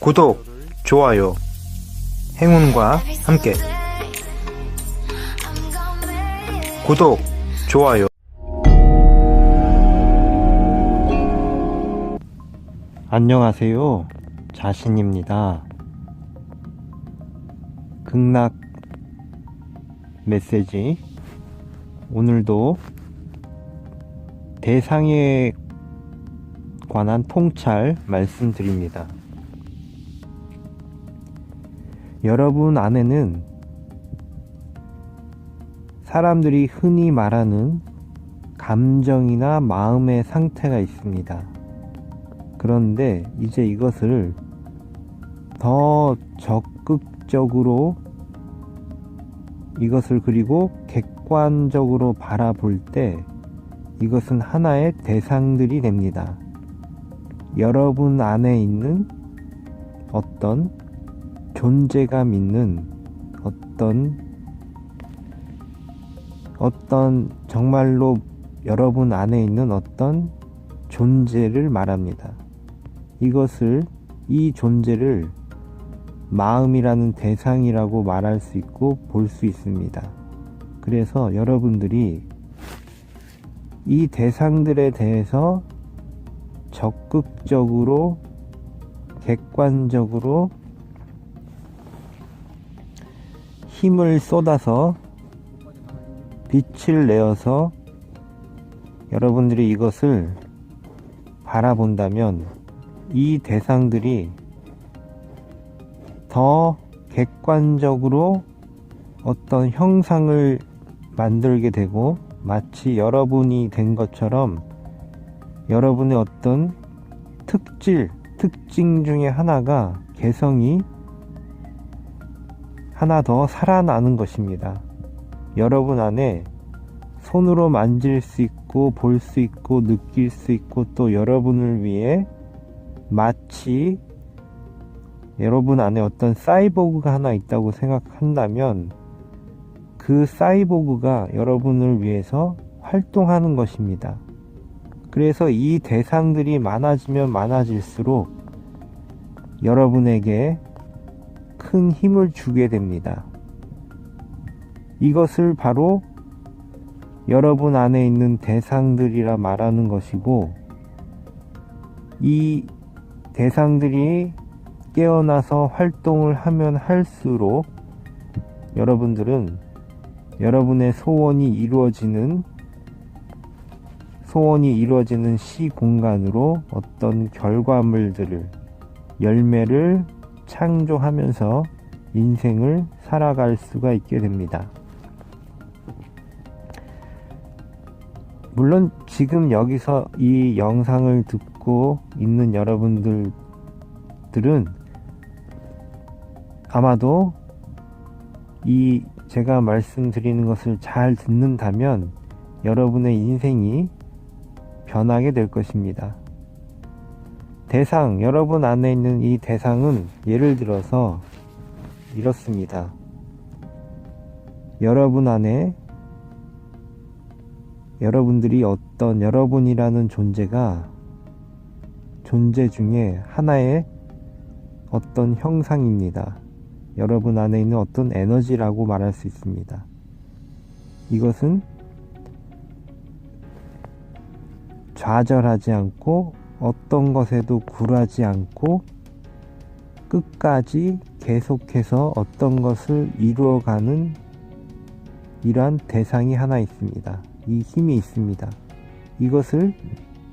구독, 좋아요, 행운과 함께. 구독, 좋아요. 안녕하세요. 자신입니다. 극락 메시지. 오늘도 대상에 관한 통찰 말씀드립니다. 여러분 안에는 사람들이 흔히 말하는 감정이나 마음의 상태가 있습니다. 그런데 이제 이것을 더 적극적으로 이것을 그리고 객관적으로 바라볼 때 이것은 하나의 대상들이 됩니다. 여러분 안에 있는 어떤 존재감 있는 어떤 정말로 여러분 안에 있는 어떤 존재를 말합니다. 이 존재를 마음이라는 대상이라고 말할 수 있고 볼 수 있습니다. 그래서 여러분들이 이 대상들에 대해서 적극적으로 객관적으로 힘을 쏟아서 빛을 내어서 여러분들이 이것을 바라본다면 이 대상들이 더 객관적으로 어떤 형상을 만들게 되고 마치 여러분이 된 것처럼 여러분의 어떤 특징 중에 하나가 개성이 하나 더 살아나는 것입니다. 여러분 안에 손으로 만질 수 있고 볼 수 있고 느낄 수 있고 또 여러분을 위해 마치 여러분 안에 어떤 사이보그가 하나 있다고 생각한다면 그 사이보그가 여러분을 위해서 활동하는 것입니다. 그래서 이 대상들이 많아지면 많아질수록 여러분에게 큰 힘을 주게 됩니다. 이것을 바로 여러분 안에 있는 대상들이라 말하는 것이고, 이 대상들이 깨어나서 활동을 하면 할수록 여러분들은 여러분의 소원이 이루어지는 시공간으로 어떤 결과물들을, 열매를 창조하면서 인생을 살아갈 수가 있게 됩니다. 물론 지금 여기서 이 영상을 듣고 있는 여러분들은 아마도 이 제가 말씀드리는 것을 잘 듣는다면 여러분의 인생이 변하게 될 것입니다. 대상, 여러분 안에 있는 이 대상은 예를 들어서 이렇습니다. 여러분 안에 여러분들이 어떤 여러분이라는 존재 중에 하나의 어떤 형상입니다. 여러분 안에 있는 어떤 에너지라고 말할 수 있습니다. 이것은 좌절하지 않고 어떤 것에도 굴하지 않고 끝까지 계속해서 어떤 것을 이루어가는 이러한 대상이 하나 있습니다. 이 힘이 있습니다. 이것을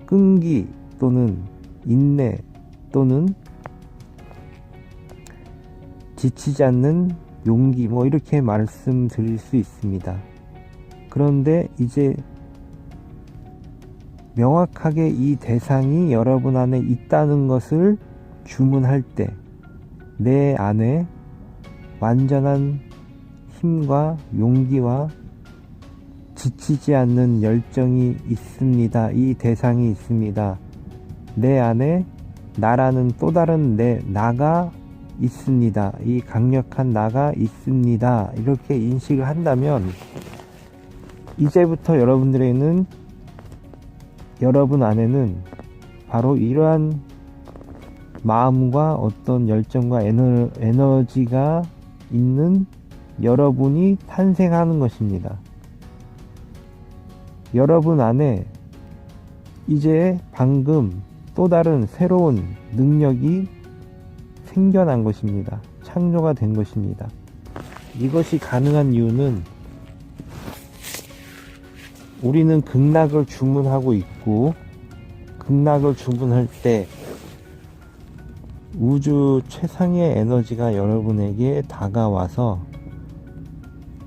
끈기 또는 인내 또는 지치지 않는 용기 이렇게 말씀드릴 수 있습니다. 그런데 이제 명확하게 이 대상이 여러분 안에 있다는 것을 주문할 때 내 안에 완전한 힘과 용기와 지치지 않는 열정이 있습니다. 이 대상이 있습니다. 내 안에 나라는 또 다른 나가 있습니다. 이 강력한 나가 있습니다. 이렇게 인식을 한다면 이제부터 여러분 안에는 바로 이러한 마음과 어떤 열정과 에너지가 있는 여러분이 탄생하는 것입니다. 여러분 안에 이제 방금 또 다른 새로운 능력이 생겨난 것입니다. 창조가 된 것입니다. 이것이 가능한 이유는 우리는 극락을 주문하고 있고, 극락을 주문할 때 우주 최상의 에너지가 여러분에게 다가와서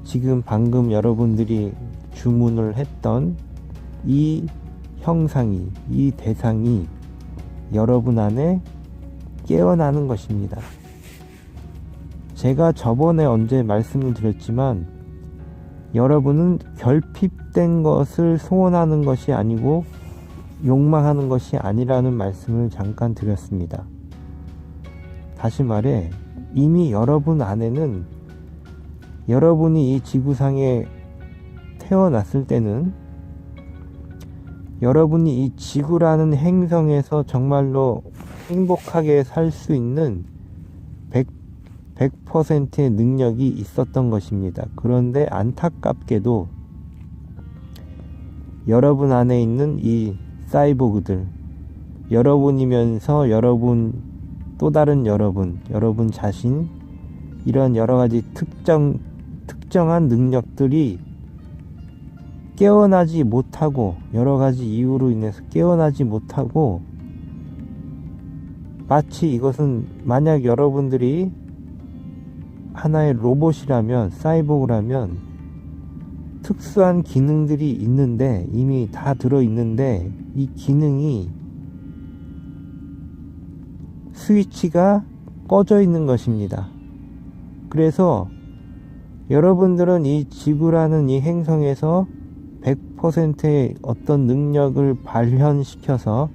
지금 방금 여러분들이 주문을 했던 이 형상이, 이 대상이 여러분 안에 깨어나는 것입니다. 제가 저번에 언제 말씀을 드렸지만, 여러분은 결핍된 것을 소원하는 것이 아니고 욕망하는 것이 아니라는 말씀을 잠깐 드렸습니다. 다시 말해, 이미 여러분 안에는, 여러분이 이 지구상에 태어났을 때는 여러분이 이 지구라는 행성에서 정말로 행복하게 살 수 있는 100%의 능력이 있었던 것입니다. 그런데 안타깝게도 여러분 안에 있는 이 사이보그들, 여러분이면서 여러분, 또 다른 여러분 자신, 이런 여러가지 특정한 능력들이 깨어나지 못하고, 여러가지 이유로 인해서 깨어나지 못하고, 마치 이것은 만약 여러분들이 하나의 로봇이라면, 사이보그라면 특수한 기능들이 있는데, 이미 다 들어있는데 이 기능이 스위치가 꺼져 있는 것입니다. 그래서 여러분들은 이 지구라는 이 행성에서 100%의 어떤 능력을 발현시켜서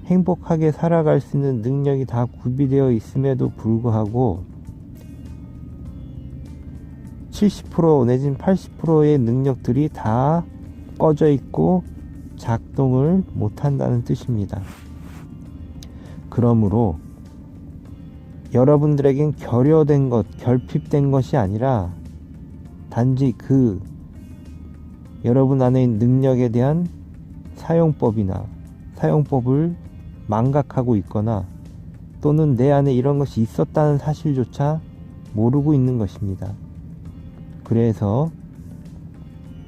행복하게 살아갈 수 있는 능력이 다 구비되어 있음에도 불구하고 70% 내지는 80%의 능력들이 다 꺼져 있고 작동을 못한다는 뜻입니다. 그러므로 여러분들에겐 결여된 것, 결핍된 것이 아니라 단지 그 여러분 안에 있는 능력에 대한 사용법을 망각하고 있거나, 또는 내 안에 이런 것이 있었다는 사실조차 모르고 있는 것입니다. 그래서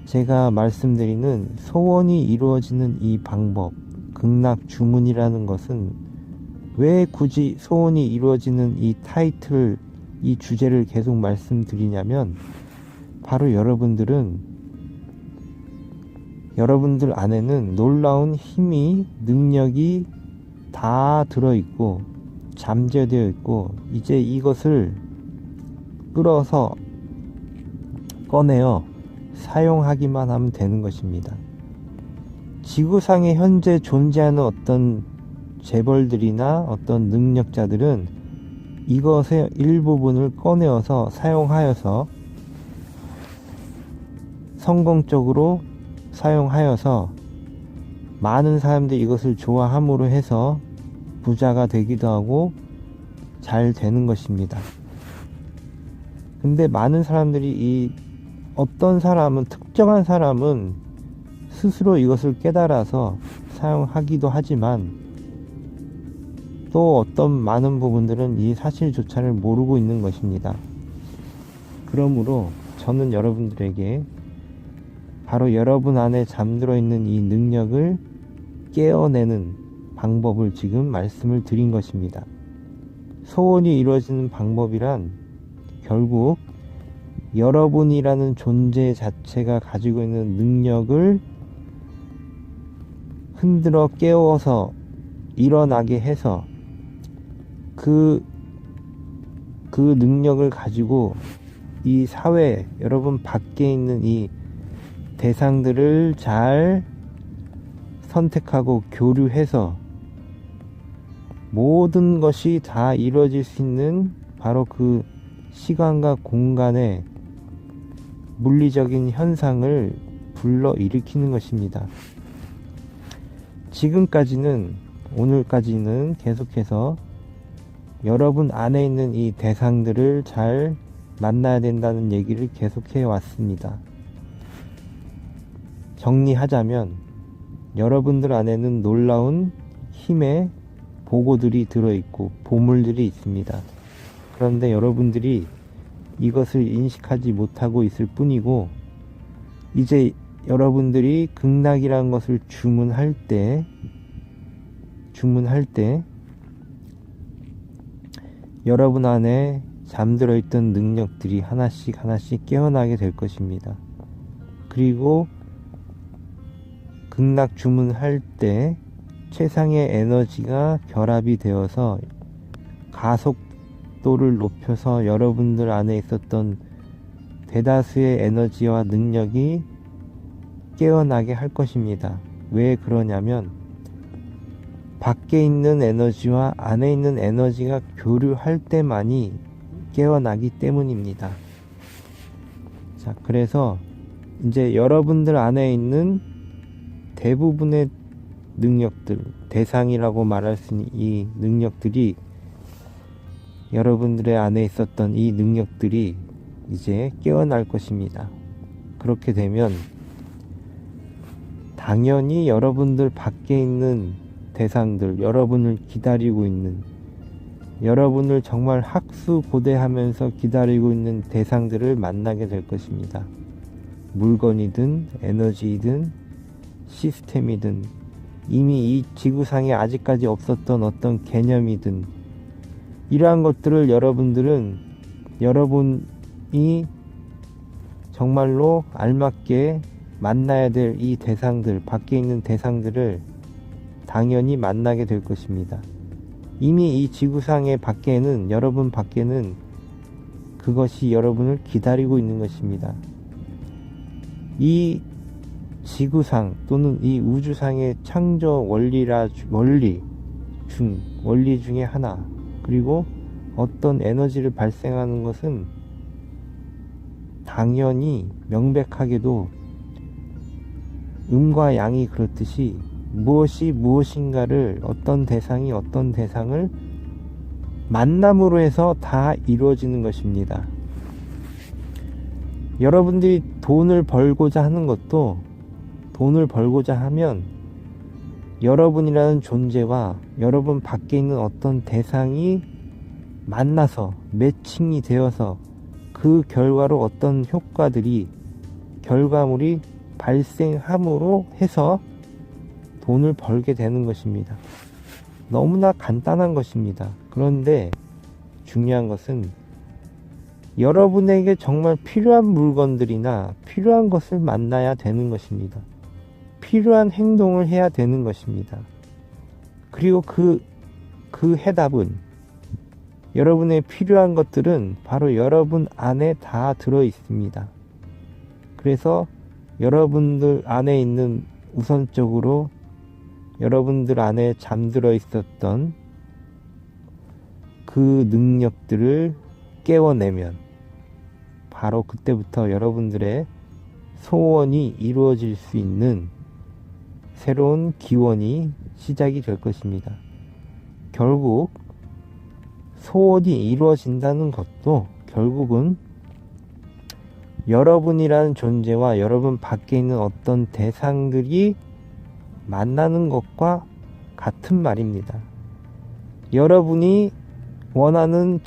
제가 말씀드리는 소원이 이루어지는 이 방법, 극락 주문이라는 것은 왜 굳이 소원이 이루어지는 이 타이틀, 이 주제를 계속 말씀드리냐면, 바로 여러분들 안에는 놀라운 힘이, 능력이 다 들어있고 잠재되어 있고, 이제 이것을 끌어서 꺼내어 사용하기만 하면 되는 것입니다. 지구상에 현재 존재하는 어떤 재벌들이나 어떤 능력자들은 이것의 일부분을 꺼내어서 사용하여서 성공적으로 사용하여서 많은 사람들이 이것을 좋아함으로 해서 부자가 되기도 하고 잘 되는 것입니다. 근데 많은 사람들이 어떤 사람은, 특정한 사람은 스스로 이것을 깨달아서 사용하기도 하지만, 또 어떤 많은 부분들은 이 사실조차를 모르고 있는 것입니다. 그러므로 저는 여러분들에게 바로 여러분 안에 잠들어 있는 이 능력을 깨어내는 방법을 지금 말씀을 드린 것입니다. 소원이 이루어지는 방법이란 결국 여러분이라는 존재 자체가 가지고 있는 능력을 흔들어 깨워서 일어나게 해서 그 능력을 가지고 이 사회, 여러분 밖에 있는 이 대상들을 잘 선택하고 교류해서 모든 것이 다 이루어질 수 있는 바로 그 시간과 공간의 물리적인 현상을 불러일으키는 것입니다. 지금까지는, 오늘까지는 계속해서 여러분 안에 있는 이 대상들을 잘 만나야 된다는 얘기를 계속해 왔습니다. 정리하자면 여러분들 안에는 놀라운 힘의 보고들이 들어있고 보물들이 있습니다. 그런데 여러분들이 이것을 인식하지 못하고 있을 뿐이고, 이제 여러분들이 극락이라는 것을 주문할 때 여러분 안에 잠들어 있던 능력들이 하나씩 깨어나게 될 것입니다. 그리고 극락 주문할 때 최상의 에너지가 결합이 되어서 가속도를 높여서 여러분들 안에 있었던 대다수의 에너지와 능력이 깨어나게 할 것입니다. 왜 그러냐면 밖에 있는 에너지와 안에 있는 에너지가 교류할 때만이 깨어나기 때문입니다. 자, 그래서 이제 여러분들 안에 있는 대부분의 능력들, 대상이라고 말할 수 있는 이 능력들이, 여러분들의 안에 있었던 이 능력들이 이제 깨어날 것입니다. 그렇게 되면 당연히 여러분들 밖에 있는 대상들, 여러분을 기다리고 있는, 여러분을 정말 학수고대하면서 기다리고 있는 대상들을 만나게 될 것입니다. 물건이든 에너지이든 시스템이든 이미 이 지구상에 아직까지 없었던 어떤 개념이든 이러한 것들을 여러분이 정말로 알맞게 만나야 될 이 대상들, 밖에 있는 대상들을 당연히 만나게 될 것입니다. 이미 이 지구상의 밖에는, 여러분 밖에는 그것이 여러분을 기다리고 있는 것입니다. 이 지구상 또는 이 우주상의 창조 원리 중에 하나, 그리고 어떤 에너지를 발생하는 것은 당연히 명백하게도 음과 양이 그렇듯이 무엇이 무엇인가를, 어떤 대상이 어떤 대상을 만남으로 해서 다 이루어지는 것입니다. 여러분들이 돈을 벌고자 하는 것도, 돈을 벌고자 하면 여러분이라는 존재와 여러분 밖에 있는 어떤 대상이 만나서 매칭이 되어서 그 결과로 어떤 결과물이 발생함으로 해서 돈을 벌게 되는 것입니다. 너무나 간단한 것입니다. 그런데 중요한 것은 여러분에게 정말 필요한 물건들이나 필요한 것을 만나야 되는 것입니다. 필요한 행동을 해야 되는 것입니다. 그리고 그 해답은, 여러분의 필요한 것들은 바로 여러분 안에 다 들어 있습니다. 그래서 여러분들 안에 있는, 우선적으로 여러분들 안에 잠들어 있었던 그 능력들을 깨워내면 바로 그때부터 여러분들의 소원이 이루어질 수 있는 새로운 기원이 시작이 될 것입니다. 결국 소원이 이루어진다는 것도 결국은 여러분이라는 존재와 여러분 밖에 있는 어떤 대상들이 만나는 것과 같은 말입니다. 여러분이 원하는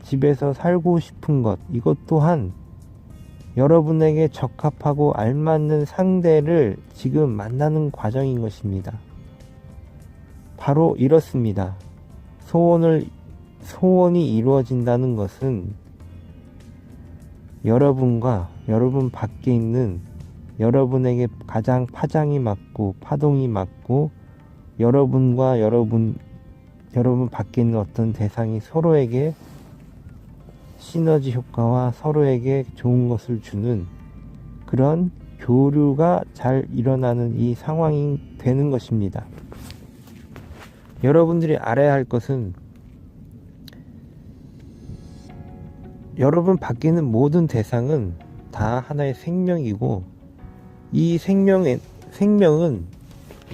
집에서 살고 싶은 것, 이것 또한 여러분에게 적합하고 알맞는 상대를 지금 만나는 과정인 것입니다. 바로 이렇습니다. 소원이 이루어진다는 것은 여러분과 여러분 밖에 있는, 여러분에게 가장 파장이 맞고 파동이 맞고, 여러분과 여러분 밖에 있는 어떤 대상이 서로에게 시너지 효과와 서로에게 좋은 것을 주는 그런 교류가 잘 일어나는 이 상황이 되는 것입니다. 여러분들이 알아야 할 것은, 여러분 밖에 있는 모든 대상은 다 하나의 생명이고, 이 생명은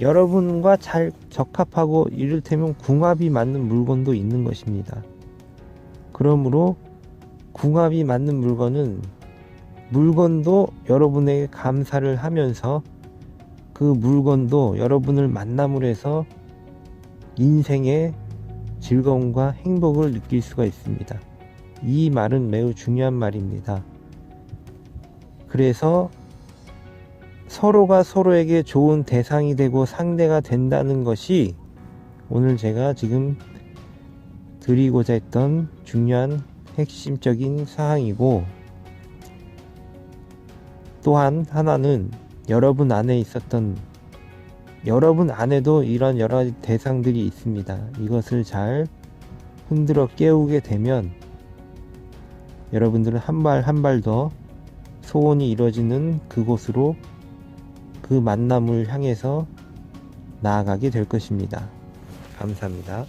여러분과 잘 적합하고 이를테면 궁합이 맞는 물건도 있는 것입니다. 그러므로 궁합이 맞는 물건도 여러분에게 감사를 하면서 그 물건도 여러분을 만남으로 해서 인생의 즐거움과 행복을 느낄 수가 있습니다. 이 말은 매우 중요한 말입니다. 그래서 서로가 서로에게 좋은 대상이 되고 상대가 된다는 것이 오늘 제가 지금 드리고자 했던 중요한 핵심적인 사항이고, 또한 하나는 여러분 안에도 이런 여러 가지 대상들이 있습니다. 이것을 잘 흔들어 깨우게 되면 여러분들은 한 발 한 발 더 소원이 이루어지는 그곳으로, 그 만남을 향해서 나아가게 될 것입니다. 감사합니다.